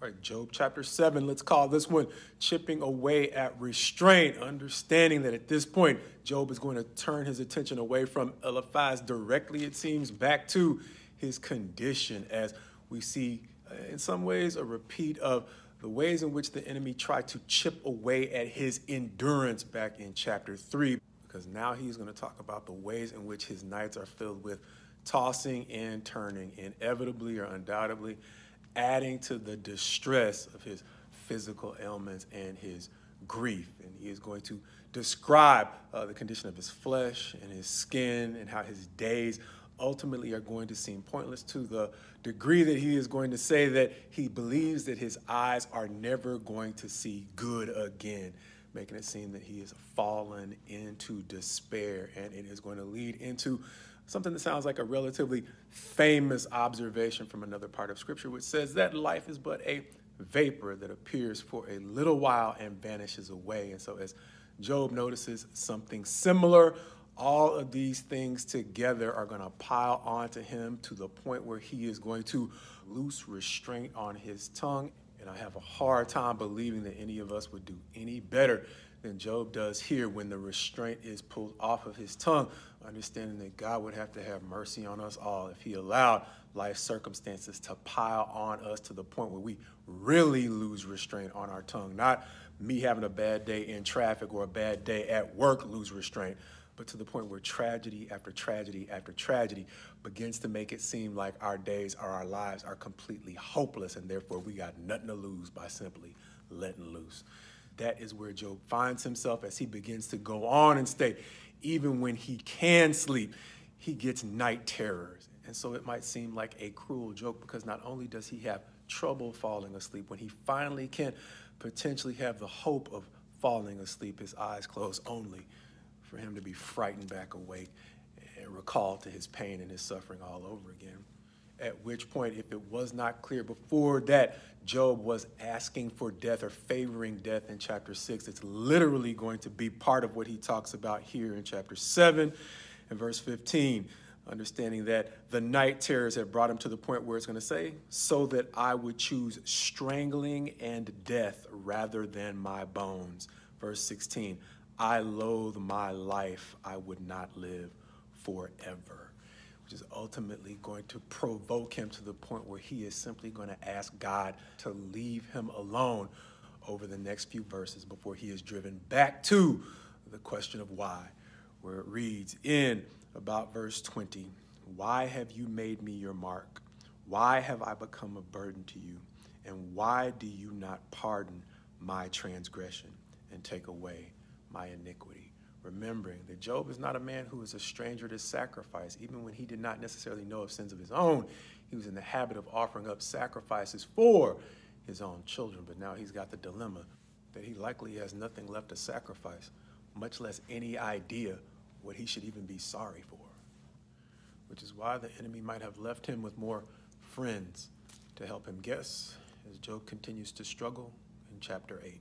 All right, Job chapter 7, let's call this one chipping away at restraint, understanding that at this point, Job is going to turn his attention away from Eliphaz directly, it seems, back to his condition, as we see in some ways a repeat of the ways in which the enemy tried to chip away at his endurance back in chapter 3, because now he's going to talk about the ways in which his nights are filled with tossing and turning, inevitably or undoubtedly adding to the distress of his physical ailments and his grief. And he is going to describe the condition of his flesh and his skin and how his days ultimately are going to seem pointless, to the degree that he is going to say that he believes that his eyes are never going to see good again, making it seem that he has fallen into despair. And it is going to lead into something that sounds like a relatively famous observation from another part of Scripture, which says that life is but a vapor that appears for a little while and vanishes away. And so as Job notices something similar, all of these things together are going to pile onto him to the point where he is going to loose restraint on his tongue. And I have a hard time believing that any of us would do any better than Job does here when the restraint is pulled off of his tongue, understanding that God would have to have mercy on us all if he allowed life circumstances to pile on us to the point where we really lose restraint on our tongue. Not me having a bad day in traffic or a bad day at work lose restraint, but to the point where tragedy after tragedy after tragedy begins to make it seem like our days or our lives are completely hopeless, and therefore we got nothing to lose by simply letting loose. That is where Job finds himself as he begins to go on and state, even when he can sleep, he gets night terrors. And so it might seem like a cruel joke, because not only does he have trouble falling asleep, when he finally can potentially have the hope of falling asleep, his eyes closed only for him to be frightened back awake and recalled to his pain and his suffering all over again. At which point, if it was not clear before that Job was asking for death or favoring death in chapter 6, it's literally going to be part of what he talks about here in chapter 7 and verse 15, understanding that the night terrors have brought him to the point where it's going to say, so that I would choose strangling and death rather than my bones. Verse 16, I loathe my life, I would not live forever. Which is ultimately going to provoke him to the point where he is simply going to ask God to leave him alone over the next few verses before he is driven back to the question of why, where it reads in about verse 20, why have you made me your mark? Why have I become a burden to you? And why do you not pardon my transgression and take away my iniquity? Remembering that Job is not a man who is a stranger to sacrifice. Even when he did not necessarily know of sins of his own, he was in the habit of offering up sacrifices for his own children. But now he's got the dilemma that he likely has nothing left to sacrifice, much less any idea what he should even be sorry for. Which is why the enemy might have left him with more friends to help him guess as Job continues to struggle in chapter 8.